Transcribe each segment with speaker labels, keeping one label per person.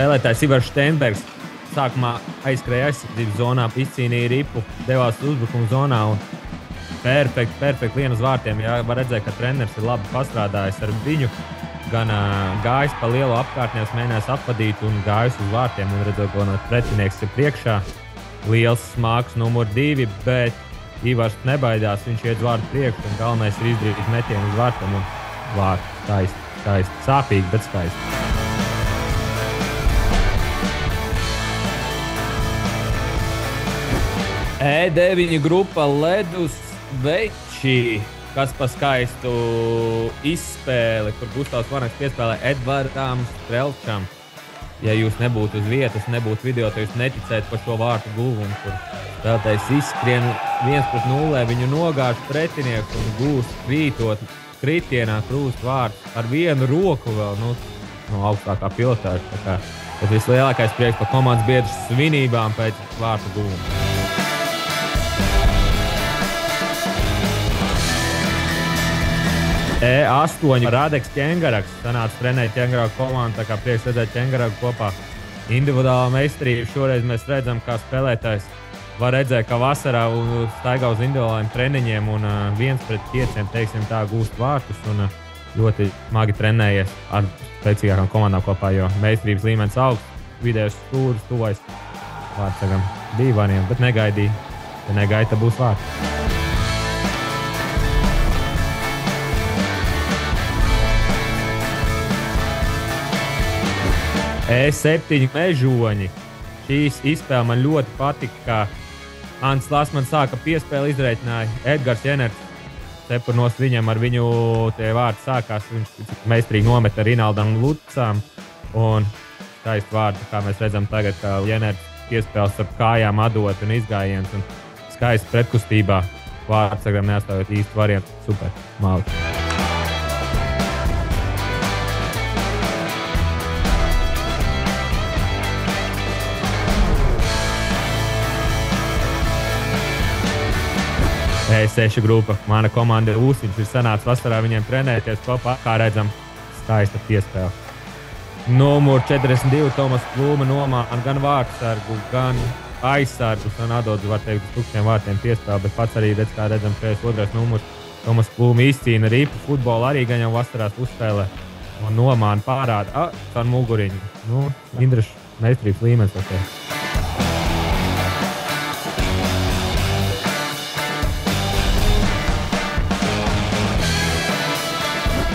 Speaker 1: spēlētājs Ivars Steinbergs sākumā aizskrēja aizsardzības zonā, izcīnīja ripu, devās uzbrukuma zonā un perfekti lien uz vārtiem. Jā, var redzēt, ka treneris ir labi pastrādājis ar viņu. Gan gājis pa lielu apkārtņās, mēģinājis apvadīt un gājis uz vārtiem. Un redzot, ka pretinieks ir priekšā. Liels smags numur 2, bet Ivars nebaidās. Viņš iet uz vārtu priekšu un galvenais ir izdarīt metienu uz vārtiem. Un vārtu skaisti. Sāpīgi, bet skaisti. E9 grupa Ledus Veči, kas pa skaistu izspēli, kur Gustavs Vanaks piespēlē Edvardam Strelčam. Ja jūs nebūtu uz vietas, nebūtu video, tad jūs neticētu par šo vārtu guvumu, kur spēlētājs izskrien 1-0, viņu nogāž pretinieks un gūst krītot, kritienā krūst vārds ar vienu roku vēl, no augstākā pilotāža. Tas vislielākais prieks par komandas biedru svinībām pēc vārtu guvuma. E8 Radeks Ķengaraks sanāca trenēt Ķengaraku komandu, tā kā prieks redzēt Ķengaraku kopā. Individuālā meistarība šoreiz mēs redzam, kā spēlētājs var redzēt, ka vasarā staigā uz individuālajiem treniņiem un 1-5, teiksim tā, gūst vārtus un ļoti smagi trenējies ar spēcīgākām komandām kopā, jo meistarības līmenis augsts, vidējais stūris, tuvais vārdsagam dīvainiem, bet negaidīja, ja negaida, būs vārds. E7 Mežoņi. Šīs izspēle man ļoti patika, ka Ants Lasmans sāka piespēli, izreikināja Edgars Jenerts. Cepurnos viņam ar viņu tie vārdi sākās. Viņš meistarīgi nometa Rinaldam Lucām. Un skaisti vārdi, kā mēs redzam tagad, ka Jenerts piespēles ar kājām atdot un izgājiens. Un skaisti pretkustībā vārdsagam neatstāvot īsti variantu. Super, malki. E6 grupa. Mana komanda ir Ūsiņš. Ir sanācis vasarā viņiem trenēties kopā. Kā redzam, skaista piespēle. Numur 42 Tomas Plūme nomāna gan vārdsargu, gan aizsargus un atdod, var teikt, uz tukšiem vārtiem piespēle, bet pats arī redz, kā redzam, 42. numurs Tomas Plūme izcīna ripu. Futbolu arī gan jau vasarās uzspēlē un nomāna pārāda ar muguriņu. Indrišs meistarības līmenis.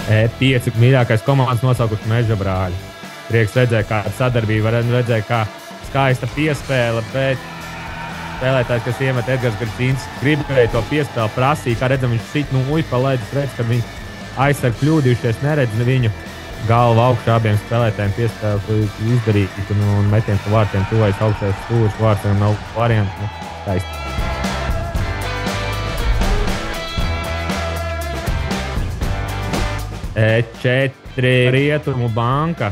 Speaker 1: E5 mīļākais komandas nosaukuši Meža brāļi. Prieks redzēt, kāda sadarbība, var redzēt, kā skaista piespēle, bet spēlētājs, kas iemet Edgars Garcīns, gribēja to piespēli, prasīja, kā redzam, viņš sit uļu pa ledus, redz, ka viņi aizsargi kļūdījušies, neredz viņu galvu augšā abiem spēlētājiem piespēli izdarīt un metiens pa vārtiem tuvais augšais stūris, vārtiem nav variantu, skaisti. E4 Rietumu banka.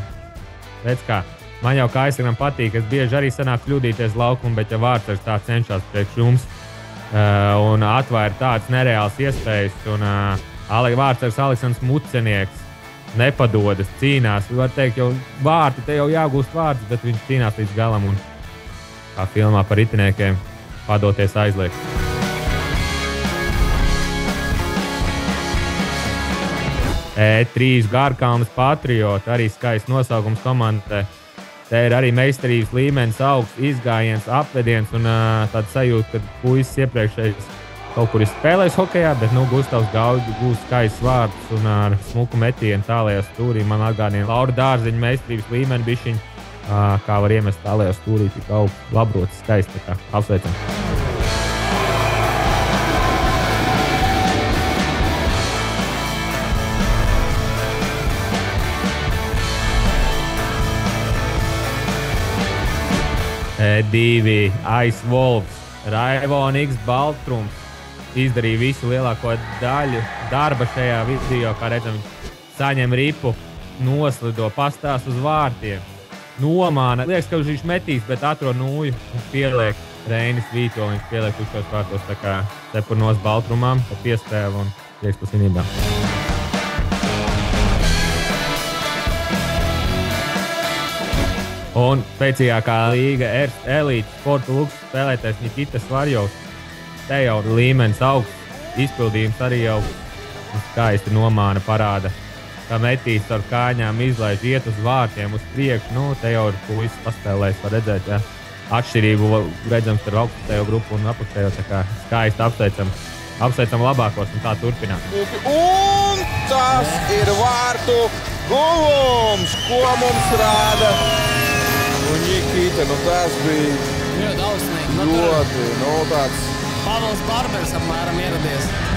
Speaker 1: Redz kā, man jau kā aizsargam patīk, es bieži arī sanāk kļūdīties laukumu, bet ja vārdsargs tā cenšas priekš jums un atvēr tādas nereālas iespējas un vārdsargs Aleksandrs Mucenieks nepadodas, cīnās. Var teikt, jau vārti, te jau jāgūst vārds, bet viņš cīnās līdz galam un kā filmā par ritiniekiem padoties aizliegt. E3 Gārkalnas Patrioti, arī skaists nosaukums komandai. Te ir arī meistarības līmenis augsts, izgājiens, apvediens un tāda sajūta, ka puisis iepriekšējais kaut kur ir spēlējis hokejā, bet Gustavs Gaudi gūst skaists vārds un ar smuku metienu tālajā stūrī. Man atgādina Laura Dārziņa meistarības līmeni bišķiņ, kā var iemest tālajā stūrī, tik augsts, labrots, skaisti, tā kā apsveicam. E2 Ice Wolves, Raivon X Baltrums izdarīja visu lielāko daļu darba šajā video, kā redzam, saņem ripu, noslido, pastās uz vārtiem, nomāna, liekas, ka viņš metīs, bet atrod nūju un pieliek Reinis Vīto, viņš pieliek uz šos vārtos, tā kā Cepurnos Baltrumām, pa piespēli un prieks pa svinībām. Un spēcīgākā līga Elīte sporta lūks spēlētājs Nikitas Varjovs. Te jau līmenis augsts, izpildījums arī jau skaisti nomāna parāda. Kā metīs ar kājām izlaiž iet uz vārtiem, uz priekšu. Nu, te jau ir puisis paspēlējis, var redzēt, ja. Atšķirību redzams ar augstējo grupu un apakšējo, tā kā skaisti apsveicam. Apsveicam labākos un tā turpinām.
Speaker 2: Un tas ir vārtu guvums, ko mums rāda. Un Nikita, nu tas bija
Speaker 3: ļoti augstnīgi.
Speaker 2: ļoti, nu tāds.
Speaker 3: Pavels Barbers apmēram ieradies.